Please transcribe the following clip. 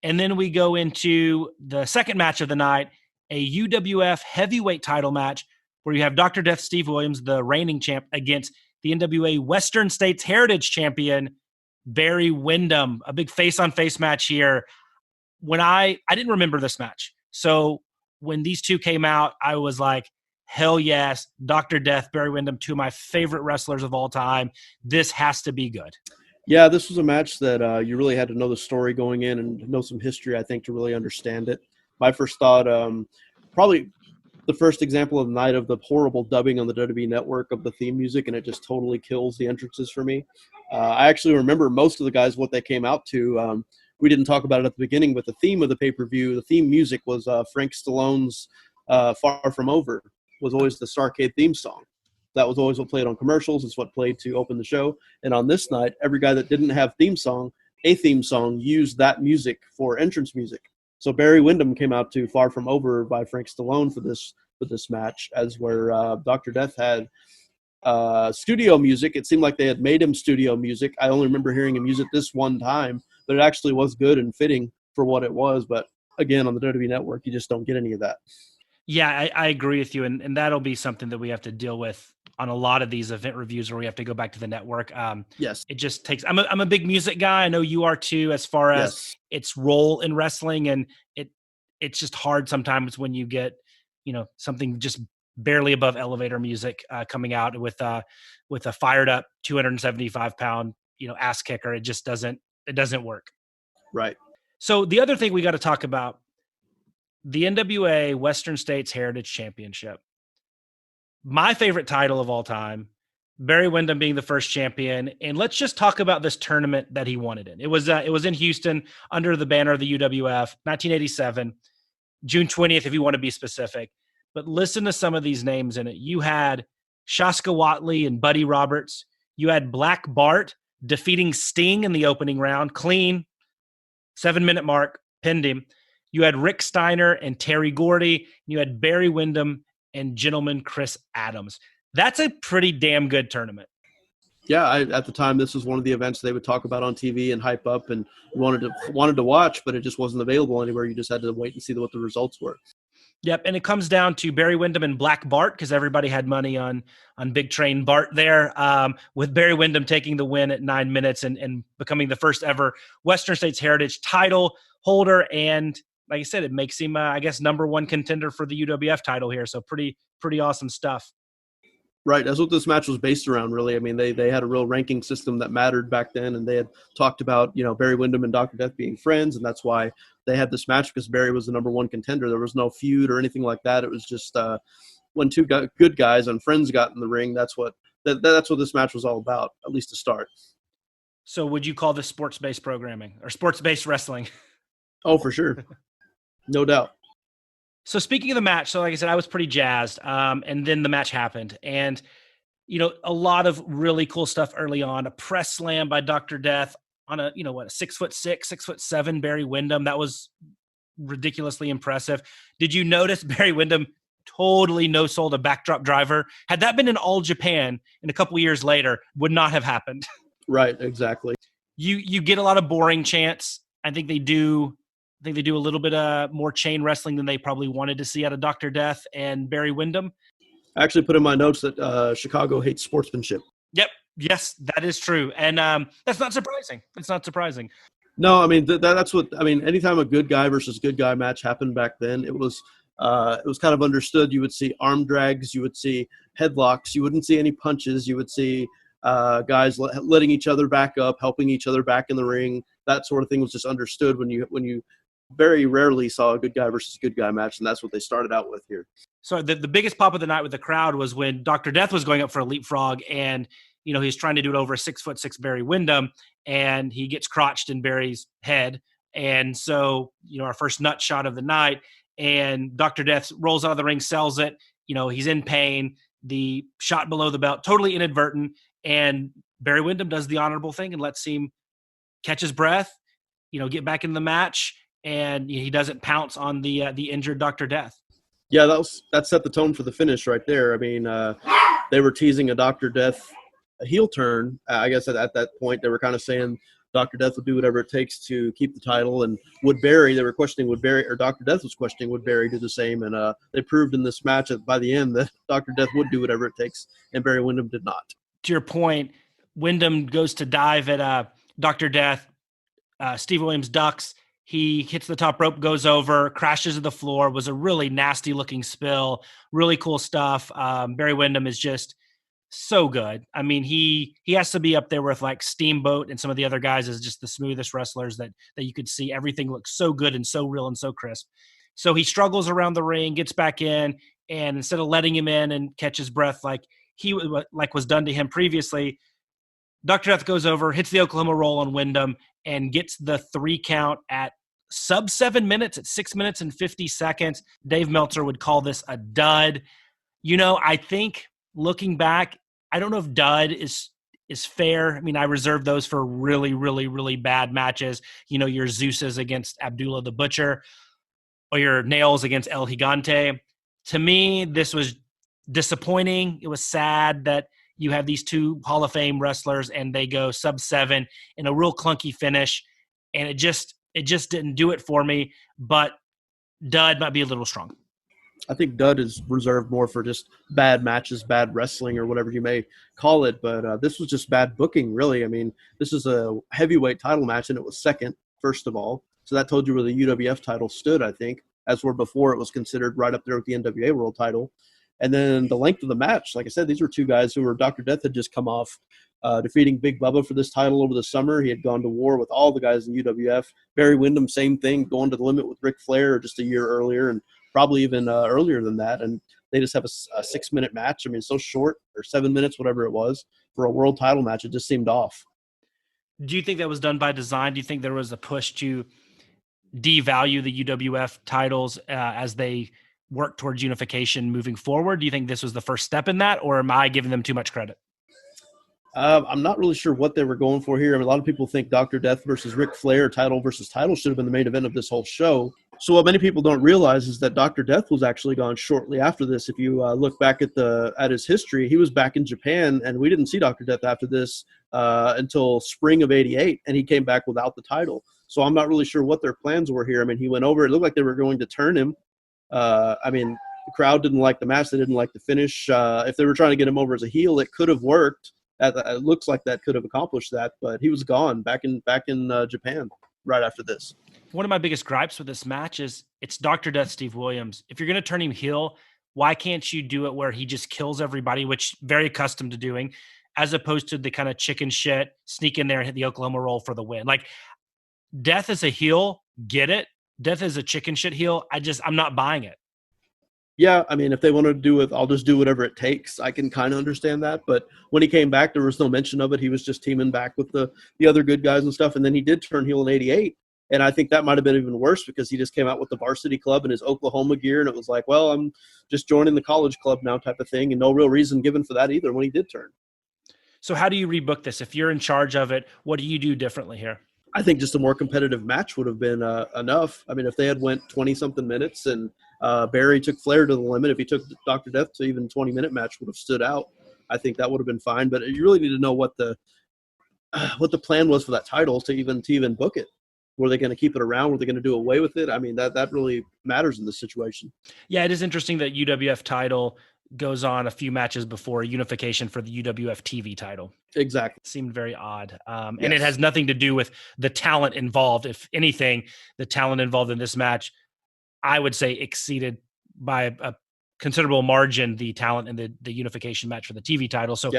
And then we go into the second match of the night, a UWF heavyweight title match where you have Dr. Death Steve Williams, the reigning champ, against the NWA Western States Heritage champion, Barry Windham. A big face-on-face match here. When I didn't remember this match. So when these two came out, I was like, hell yes, Dr. Death, Barry Windham, two of my favorite wrestlers of all time. This has to be good. Yeah, this was a match that you really had to know the story going in and know some history, I think, to really understand it. My first thought, probably the first example of the night of the horrible dubbing on the WWE Network of the theme music, and it just totally kills the entrances for me. I actually remember most of the guys, what they came out to. We didn't talk about it at the beginning, but the theme of the pay-per-view, the theme music was Frank Stallone's Far From Over, was always the Starrcade theme song. That was always what played on commercials. It's what played to open the show. And on this night, every guy that didn't have a theme song, used that music for entrance music. So Barry Windham came out to Far From Over by Frank Stallone for this match, as where Dr. Death had studio music. It seemed like they had made him studio music. I only remember hearing him use it this one time, but it actually was good and fitting for what it was. But again, on the WWE Network, you just don't get any of that. Yeah, I agree with you. And that'll be something that we have to deal with on a lot of these event reviews where we have to go back to the network. Yes. It just takes, I'm a big music guy. I know you are too, as far as its role in wrestling. And it's just hard sometimes when you get, something just barely above elevator music coming out with a fired up 275-pound, ass kicker. It just doesn't work. Right. So the other thing we got to talk about, the NWA Western States Heritage Championship. My favorite title of all time, Barry Windham being the first champion. And let's just talk about this tournament that he won it in. It was in Houston under the banner of the UWF, 1987, June 20th, if you want to be specific. But listen to some of these names in it. You had Shaska Watley and Buddy Roberts. You had Black Bart defeating Sting in the opening round, clean, 7-minute mark, pinned him. You had Rick Steiner and Terry Gordy. You had Barry Windham and gentleman Chris Adams. That's a pretty damn good tournament. Yeah, at the time, this was one of the events they would talk about on TV and hype up, and wanted to watch, but it just wasn't available anywhere. You just had to wait and see what the results were. Yep, and it comes down to Barry Windham and Black Bart, because everybody had money on Big Train Bart there, with Barry Windham taking the win at 9 minutes and becoming the first ever Western States Heritage title holder. And like I said, it makes him, I guess, number one contender for the UWF title here. So pretty awesome stuff. Right. That's what this match was based around, really. I mean, they had a real ranking system that mattered back then, and they had talked about, Barry Windham and Dr. Death being friends, and that's why they had this match, because Barry was the number one contender. There was no feud or anything like that. It was just when two good guys and friends got in the ring. That's what this match was all about, at least to start. So would you call this sports-based programming or sports-based wrestling? Oh, for sure. No doubt. So speaking of the match, so like I said, I was pretty jazzed. And then the match happened. And, a lot of really cool stuff early on. A press slam by Dr. Death on a 6'6", 6'7" Barry Windham. That was ridiculously impressive. Did you notice Barry Windham totally no-sold a backdrop driver? Had that been in All Japan and a couple of years later, would not have happened. Right, exactly. You get a lot of boring chants. I think they do a little bit more chain wrestling than they probably wanted to see out of Dr. Death and Barry Windham. I actually put in my notes that Chicago hates sportsmanship. Yep. Yes, that is true. And that's not surprising. It's not surprising. No, I mean, that's what – I mean, anytime a good guy versus good guy match happened back then, it was kind of understood. You would see arm drags. You would see headlocks. You wouldn't see any punches. You would see guys letting each other back up, helping each other back in the ring. That sort of thing was just understood when you very rarely saw a good guy versus good guy match, and that's what they started out with here. So the biggest pop of the night with the crowd was when Dr. Death was going up for a leapfrog, and he's trying to do it over a 6'6" Barry Windham, and he gets crotched in Barry's head. And so, our first nut shot of the night, and Dr. Death rolls out of the ring, sells it. He's in pain. The shot below the belt, totally inadvertent, and Barry Windham does the honorable thing and lets him catch his breath, get back in the match, and he doesn't pounce on the injured Dr. Death. Yeah, that set the tone for the finish right there. I mean, they were teasing a Dr. Death heel turn. I guess at that point they were kind of saying Dr. Death would do whatever it takes to keep the title. And Wood Barry, they were questioning Wood Barry, or Dr. Death was questioning Wood Barry do the same. And they proved in this match that by the end that Dr. Death would do whatever it takes, and Barry Windham did not. To your point, Windham goes to dive at Dr. Death. Steve Williams ducks. He hits the top rope, goes over, crashes to the floor. Was a really nasty looking spill. Really cool stuff. Barry Windham is just so good. I mean, he has to be up there with like Steamboat and some of the other guys as just the smoothest wrestlers that you could see. Everything looks so good and so real and so crisp. So he struggles around the ring, gets back in, and instead of letting him in and catch his breath like was done to him previously, Dr. Death goes over, hits the Oklahoma roll on Windham, and gets the 3 count at sub 7 minutes, at 6 minutes and 50 seconds. Dave Meltzer would call this a dud. I think looking back, I don't know if dud is fair. I mean, I reserve those for really, really, really bad matches. Your Zeus's against Abdullah the Butcher or your Nails against El Gigante. To me, this was disappointing. It was sad that you have these 2 Hall of Fame wrestlers and they go sub 7 in a real clunky finish. And it just didn't do it for me, but dud might be a little strong. I think dud is reserved more for just bad matches, bad wrestling, or whatever you may call it. But this was just bad booking, really. I mean, this is a heavyweight title match, and it was second, first of all. So that told you where the UWF title stood, I think, as where before it was considered right up there with the NWA World title. And then the length of the match, like I said, these were 2 guys who were Dr. Death had just come off defeating Big Bubba for this title over the summer. He had gone to war with all the guys in UWF. Barry Windham, same thing, going to the limit with Ric Flair just a year earlier and probably even earlier than that. And they just have a 6-minute match. I mean, so short, or 7 minutes, whatever it was, for a world title match. It just seemed off. Do you think that was done by design? Do you think there was a push to devalue the UWF titles as they work towards unification moving forward? Do you think this was the first step in that, or am I giving them too much credit? I'm not really sure what they were going for here. I mean, a lot of people think Dr. Death versus Ric Flair, title versus title, should have been the main event of this whole show. So what many people don't realize is that Dr. Death was actually gone shortly after this. If you look back at his history, he was back in Japan, and we didn't see Dr. Death after this until spring of '88, and he came back without the title. So I'm not really sure what their plans were here. I mean, he went over. It looked like they were going to turn him. I mean, the crowd didn't like the match. They didn't like the finish. If they were trying to get him over as a heel, it could have worked. It looks like that could have accomplished that, but he was gone back in Japan right after this. One of my biggest gripes with this match is it's Dr. Death, Steve Williams. If you're going to turn him heel, why can't you do it where he just kills everybody, which very accustomed to doing, as opposed to the kind of chicken shit, sneak in there and hit the Oklahoma roll for the win? Like, Death as a heel, get it. Death as a chicken shit heel, I'm not buying it. Yeah, I mean, if they want to do it, I'll just do whatever it takes. I can kind of understand that. But when he came back, there was no mention of it. He was just teaming back with the other good guys and stuff. And then he did turn heel in '88. And I think that might have been even worse because he just came out with the varsity club in his Oklahoma gear. And it was like, well, I'm just joining the college club now type of thing. And no real reason given for that either when he did turn. So how do you rebook this? If you're in charge of it, what do you do differently here? I think just a more competitive match would have been enough. I mean, if they had went 20-something minutes and Barry took Flair to the limit, if he took Dr. Death to even 20-minute match would have stood out. I think that would have been fine. But you really need to know what the plan was for that title to even book it. Were they going to keep it around? Were they going to do away with it? I mean, that really matters in this situation. Yeah, it is interesting that UWF title goes on a few matches before unification for the UWF TV title. Exactly. It seemed very odd. And it has nothing to do with the talent involved. If anything, the talent involved in this match, I would say, exceeded by a considerable margin the talent in the unification match for the TV title. So